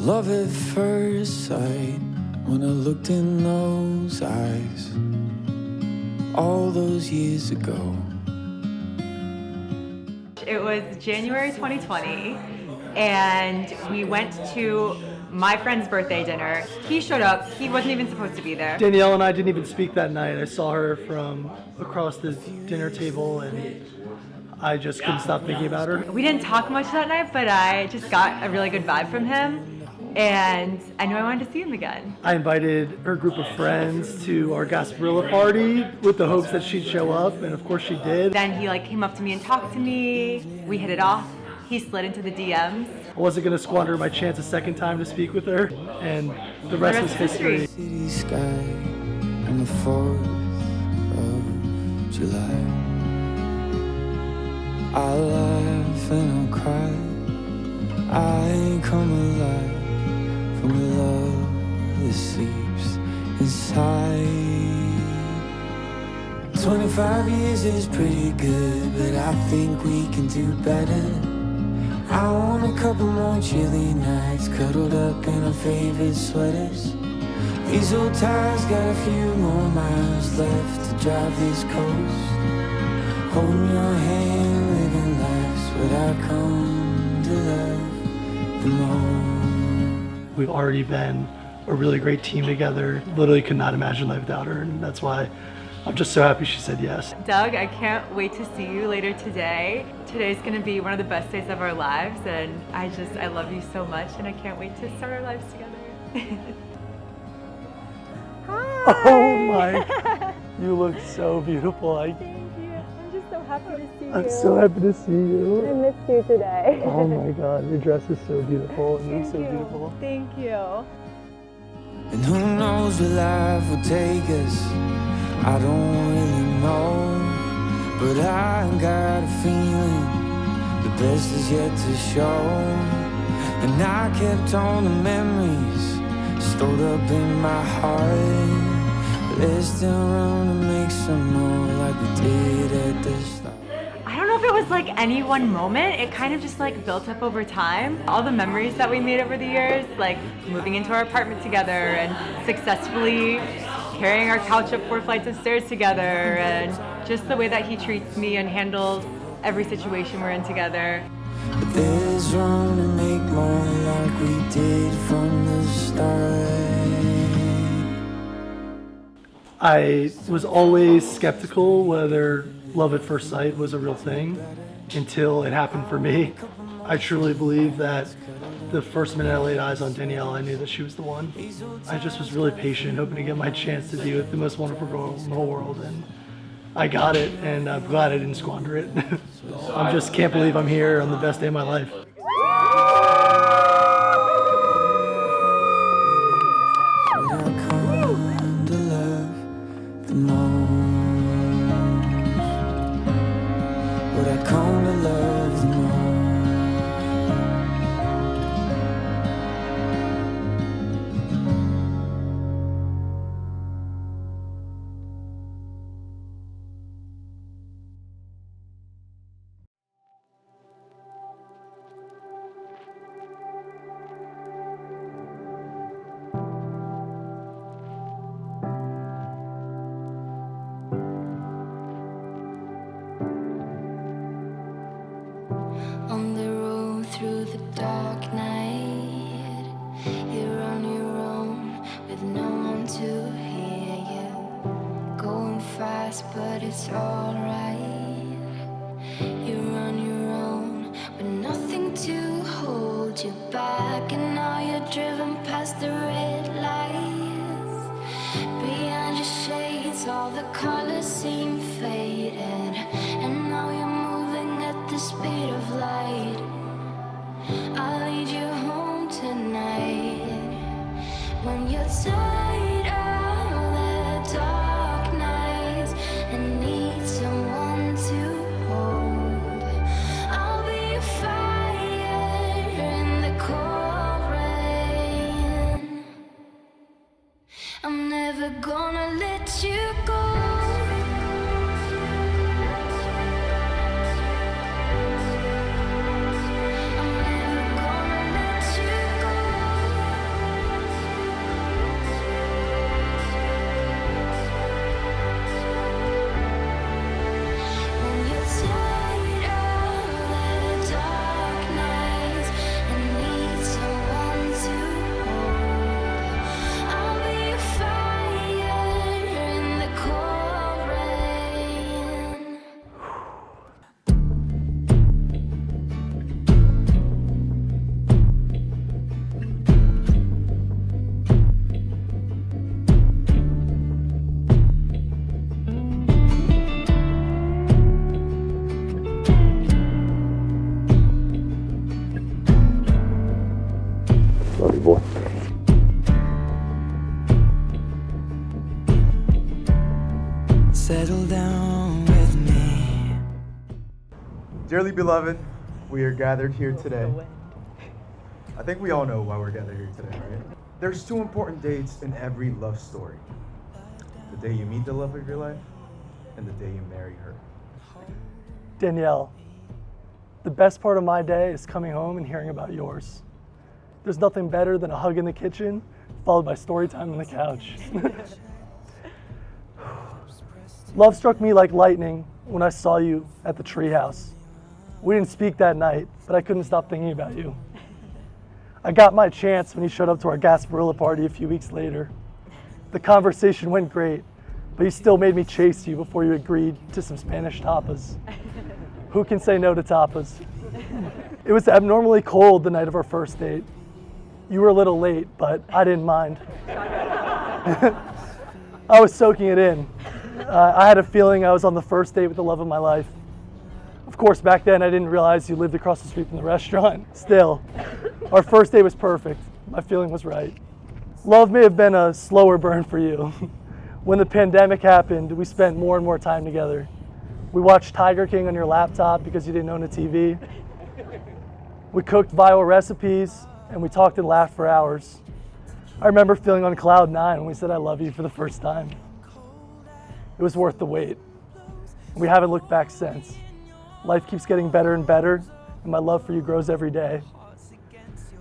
Love at first sight, when I looked in those eyes, all those years ago. It was January 2020, and we went to my friend's birthday dinner. He showed up, he wasn't even supposed to be there. Danielle and I didn't even speak that night. I saw her from across the dinner table and I just couldn't stop thinking about her. We didn't talk much that night, but I just got a really good vibe from him, and I knew I wanted to see him again. I invited her group of friends to our Gasparilla party with the hopes that she'd show up, and of course she did. Then he came up to me and talked to me. We hit it off. He slid into the DMs. I wasn't going to squander my chance a second time to speak with her, and the rest was history. City sky on the 4th of July. I'll laugh and I'll cry. I come alive from the love that sleeps inside. 25 years is pretty good, but I think we can do better. I want a couple more chilly nights, cuddled up in our favorite sweaters. These old tires got a few more miles left to drive this coast. Holding your hand, living life's what I come to love the most. We've already been a really great team together. Literally could not imagine life without her, and that's why I'm just so happy she said yes. Doug, I can't wait to see you later today. Today's gonna be one of the best days of our lives, and I love you so much, and I can't wait to start our lives together. Hi! Oh my, you look so beautiful. Thank you. I'm just so happy to see you. I'm so happy to see you. I missed you today. Oh my God, your dress is so beautiful and you're so Thank you. beautiful. Thank you. And who knows where life will take us, I don't really know, but I got a feeling the best is yet to show. And I kept all the memories stored up in my heart. There's still room to make some more like we did at the start. I don't know if it was any one moment. It kind of just built up over time. All the memories that we made over the years, moving into our apartment together and successfully carrying our couch up 4 flights of stairs together, and just the way that he treats me and handles every situation we're in together. But there's room to make more like we did from the start. I was always skeptical whether love at first sight was a real thing until it happened for me. I truly believe that the first minute I laid eyes on Danielle, I knew that she was the one. I just was really patient, hoping to get my chance to be with the most wonderful girl in the whole world, and I got it, and I'm glad I didn't squander it. I just can't believe I'm here on the best day of my life. What I come to love the most. What I come to love the most. On the road through the dark night, you're on your own with no one to hear you. Going fast, but it's alright. You're on your own, but nothing to hold you back. And now you're driven past the red lights. Behind your shades, all the colors seem faded. And now you're moving at the speed of light. I'll lead you home tonight. When you're tired of the dark nights and need someone to hold, I'll be a fire in the cold rain. I'm never gonna let you go. I'm never gonna let you go. settle down with me. Dearly beloved, we are gathered here today. I think we all know why we're gathered here today, right? There's two important dates in every love story. The day you meet the love of your life and the day you marry her. Danielle, the best part of my day is coming home and hearing about yours. There's nothing better than a hug in the kitchen, followed by story time on the couch. Love struck me like lightning when I saw you at the treehouse. We didn't speak that night, but I couldn't stop thinking about you. I got my chance when you showed up to our Gasparilla party a few weeks later. The conversation went great, but you still made me chase you before you agreed to some Spanish tapas. Who can say no to tapas? It was abnormally cold the night of our first date. You were a little late, but I didn't mind. I was soaking it in. I had a feeling I was on the first date with the love of my life. Of course, back then I didn't realize you lived across the street from the restaurant. Still, our first date was perfect. My feeling was right. Love may have been a slower burn for you. When the pandemic happened, we spent more and more time together. We watched Tiger King on your laptop because you didn't own a TV. We cooked viral recipes, and we talked and laughed for hours. I remember feeling on cloud 9 when we said I love you for the first time. It was worth the wait. We haven't looked back since. Life keeps getting better and better, and my love for you grows every day.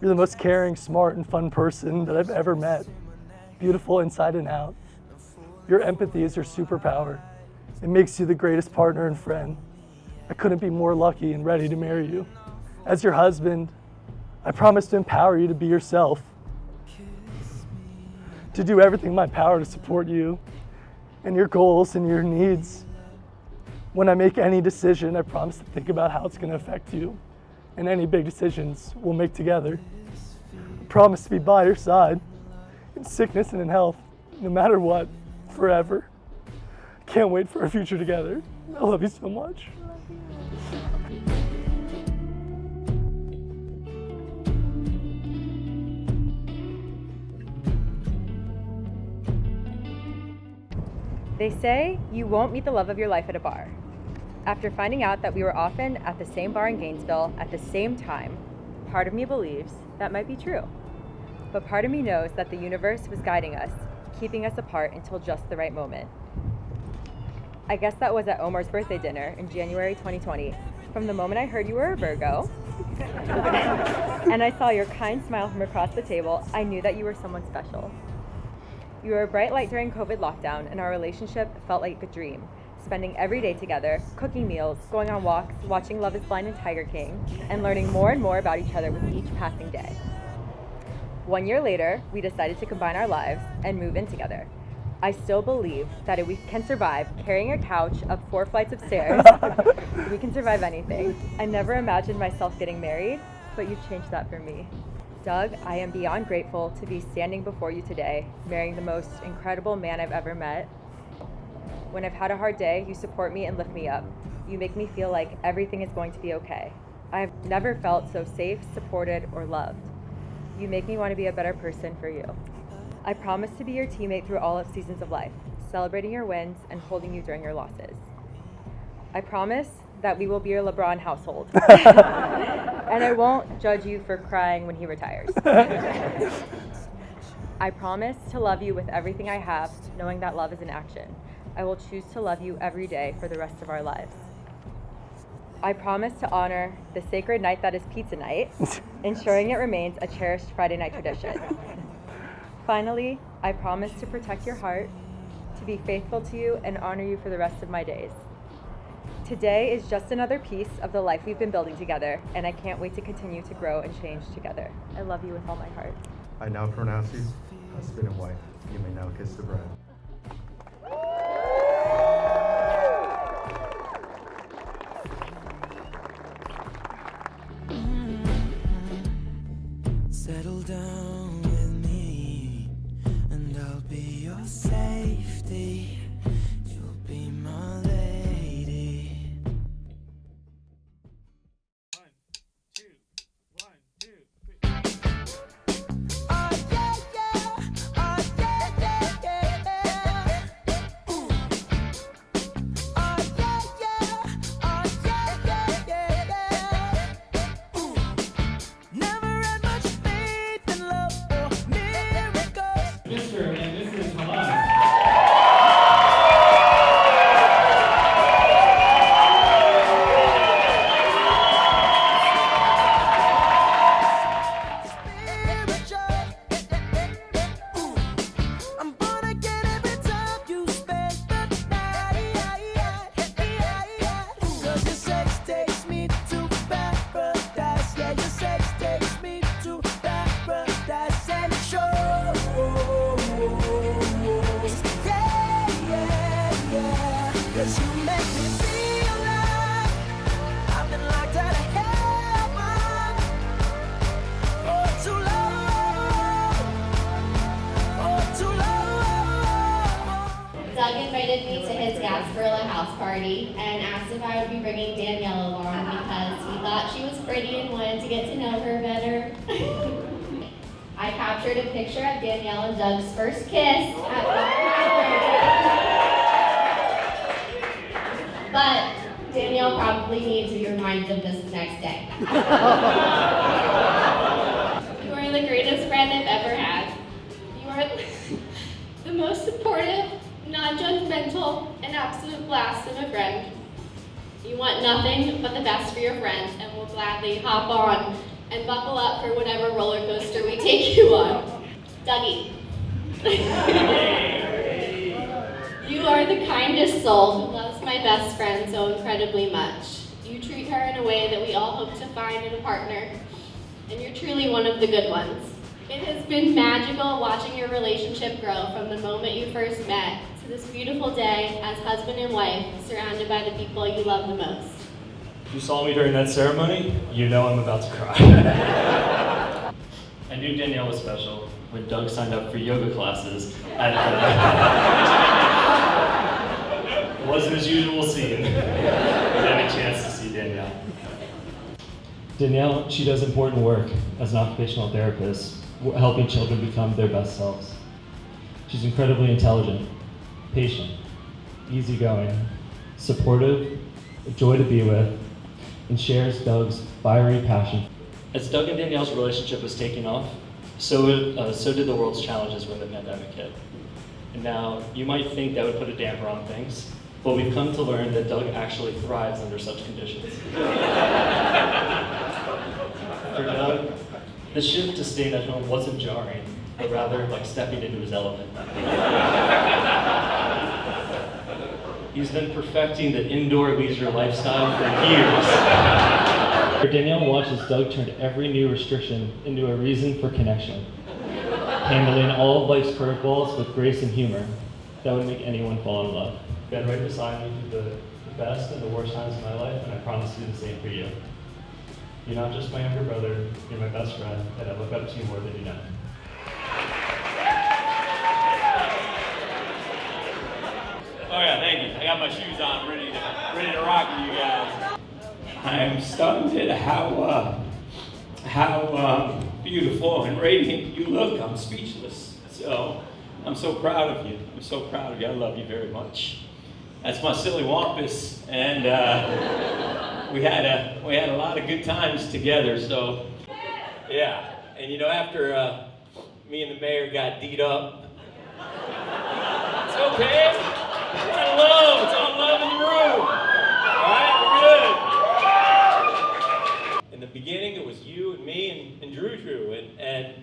You're the most caring, smart, and fun person that I've ever met. Beautiful inside and out. Your empathy is your superpower. It makes you the greatest partner and friend. I couldn't be more lucky and ready to marry you. As your husband, I promise to empower you to be yourself, to do everything in my power to support you and your goals and your needs. When I make any decision, I promise to think about how it's going to affect you, and any big decisions we'll make together. I promise to be by your side in sickness and in health, no matter what, forever. Can't wait for our future together. I love you so much. They say you won't meet the love of your life at a bar. After finding out that we were often at the same bar in Gainesville at the same time, part of me believes that might be true. But part of me knows that the universe was guiding us, keeping us apart until just the right moment. I guess that was at Omar's birthday dinner in January 2020. From the moment I heard you were a Virgo, and I saw your kind smile from across the table, I knew that you were someone special. You were a bright light during COVID lockdown, and our relationship felt like a dream. Spending every day together, cooking meals, going on walks, watching Love is Blind and Tiger King, and learning more and more about each other with each passing day. 1 year later, we decided to combine our lives and move in together. I still believe that if we can survive carrying a couch up 4 flights of stairs, we can survive anything. I never imagined myself getting married, but you've changed that for me. Doug, I am beyond grateful to be standing before you today, marrying the most incredible man I've ever met. When I've had a hard day, you support me and lift me up. You make me feel like everything is going to be okay. I've never felt so safe, supported, or loved. You make me want to be a better person for you. I promise to be your teammate through all of seasons of life, celebrating your wins and holding you during your losses. I promise that we will be your LeBron household. And I won't judge you for crying when he retires. I promise to love you with everything I have, knowing that love is an action. I will choose to love you every day for the rest of our lives. I promise to honor the sacred night that is pizza night, ensuring it remains a cherished Friday night tradition. Finally, I promise to protect your heart, to be faithful to you, and honor you for the rest of my days. Today is just another piece of the life we've been building together, and I can't wait to continue to grow and change together. I love you with all my heart. I now pronounce you husband and wife. You may now kiss the bride. Settle down with me, and I'll be your safety. You'll be my lady. 1, 2, 1, 2, 3. Oh yeah, yeah. Oh yeah, yeah, yeah. Ooh. 'cause you make me feel like I've been locked out of heaven for too long, for too long. Doug invited me to his Gasparilla house party and asked if I would be bringing Danielle along because he thought she was pretty and wanted to get to know her better. I captured a picture of Danielle and Doug's first kiss at but Danielle probably needs to be reminded of this the next day. You are the greatest friend I've ever had. You are the most supportive, non-judgmental, and absolute blast of a friend. You want nothing but the best for your friends and will gladly hop on and buckle up for whatever roller coaster we take you on. Dougie. You are the kindest soul who loves my best friend so incredibly much. You treat her in a way that we all hope to find in a partner, and you're truly one of the good ones. It has been magical watching your relationship grow from the moment you first met to this beautiful day as husband and wife, surrounded by the people you love the most. If you saw me during that ceremony, you know I'm about to cry. I knew Danielle was special when Doug signed up for yoga classes at It wasn't his usual scene. We had a chance to see Danielle. Danielle, she does important work as an occupational therapist, helping children become their best selves. She's incredibly intelligent, patient, easygoing, supportive, a joy to be with, and shares Doug's fiery passion. As Doug and Danielle's relationship was taking off, so did the world's challenges when the pandemic hit. And now, you might think that would put a damper on things, but we've come to learn that Doug actually thrives under such conditions. For Doug, the shift to staying at home wasn't jarring, but rather like stepping into his element. He's been perfecting the indoor leisure lifestyle for years. Danielle watches Doug turn every new restriction into a reason for connection, handling all of life's curveballs with grace and humor that would make anyone fall in love. Been right beside me through the best and the worst times of my life, and I promise to do the same for you. You're not just my younger brother, you're my best friend, and I look up to you more than you know. Oh yeah, thank you. I got my shoes on, ready to rock with you guys. I'm stunned at how beautiful and radiant you look. I'm speechless. So I'm so proud of you. I'm so proud of you. I love you very much. That's my silly wampus, and we had a lot of good times together. So yeah, and you know, after me and the mayor got D'd up, it's okay. It's all love. It's all love in the room. All right, we're good. In the beginning, it was you and me and Drew, and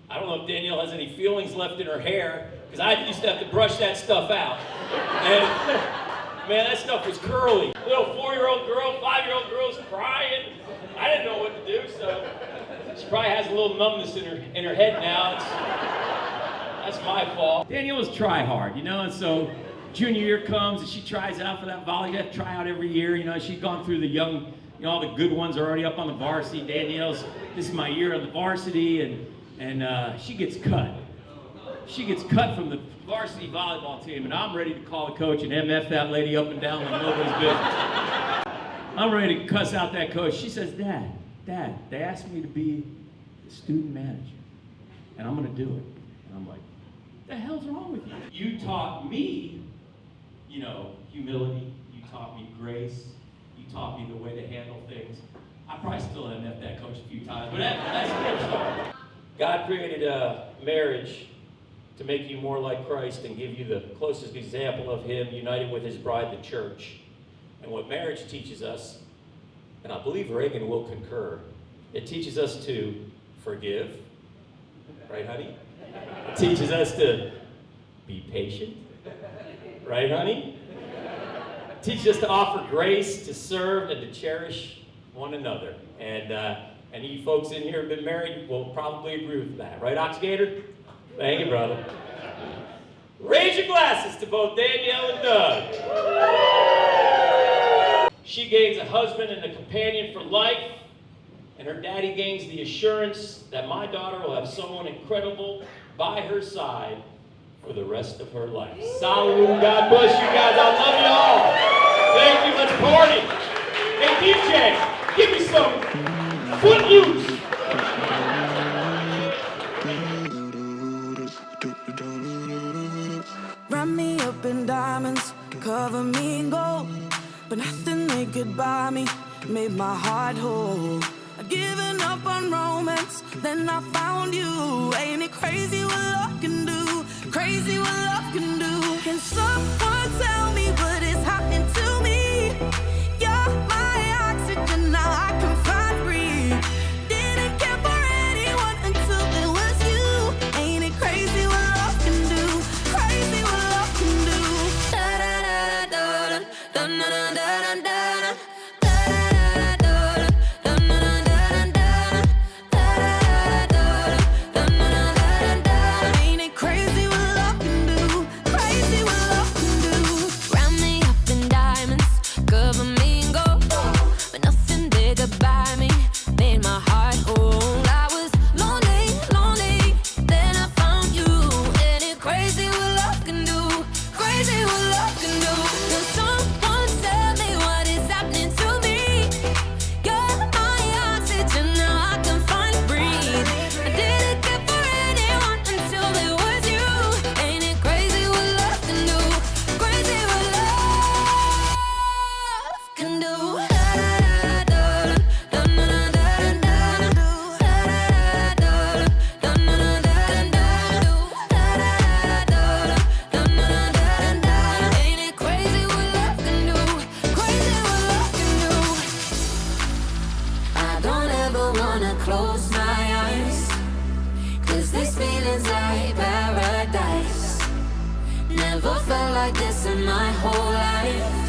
I don't know if Danielle has any feelings left in her hair, because I used to have to brush that stuff out. And man, that stuff was curly. Little 4-year-old girl, 5-year-old girl's crying. I didn't know what to do, so she probably has a little numbness in her head now. That's my fault. Danielle's try hard, you know, and so junior year comes and she tries out for that volley. You have to try out every year, you know. She's gone through the young, you know, all the good ones are already up on the varsity. Danielle's, this is my year of the varsity, and she gets cut. She gets cut from the varsity volleyball team, and I'm ready to call the coach and MF that lady up and down like nobody's business. I'm ready to cuss out that coach. She says, Dad, they asked me to be the student manager, and I'm gonna do it. And I'm like, the hell's wrong with you? You taught me, you know, humility. You taught me grace. You taught me the way to handle things. I probably still MF that coach a few times, but that's a different story. God created a marriage to make you more like Christ and give you the closest example of Him united with His bride, the church. And what marriage teaches us, and I believe Reagan will concur, it teaches us to forgive, right, honey? It teaches us to be patient, right, honey? It teaches us to offer grace, to serve, and to cherish one another. And you folks in here who have been married will probably agree with that, right, Oxgator? Thank you, brother. Raise your glasses to both Danielle and Doug. she gains a husband and a companion for life, and her daddy gains the assurance that my daughter will have someone incredible by her side for the rest of her life. Salud, God bless you guys, I love you all. Thank you, let's party. Hey DJ, give me some Footloose. Wrap me up in diamonds, cover me in gold, but nothing they could buy me made my heart whole. I'd given up on romance, then I found you. Ain't it crazy what love can do? Crazy what love can do. Can someone tell me what is happening to me? You're my oxygen, now I can find breathe. Didn't care for anyone until it was you. Ain't it crazy what love can do? Crazy what love can do. Da da da da da da da da da da. Close my eyes, 'cause these feelings like paradise. Never felt like this in my whole life.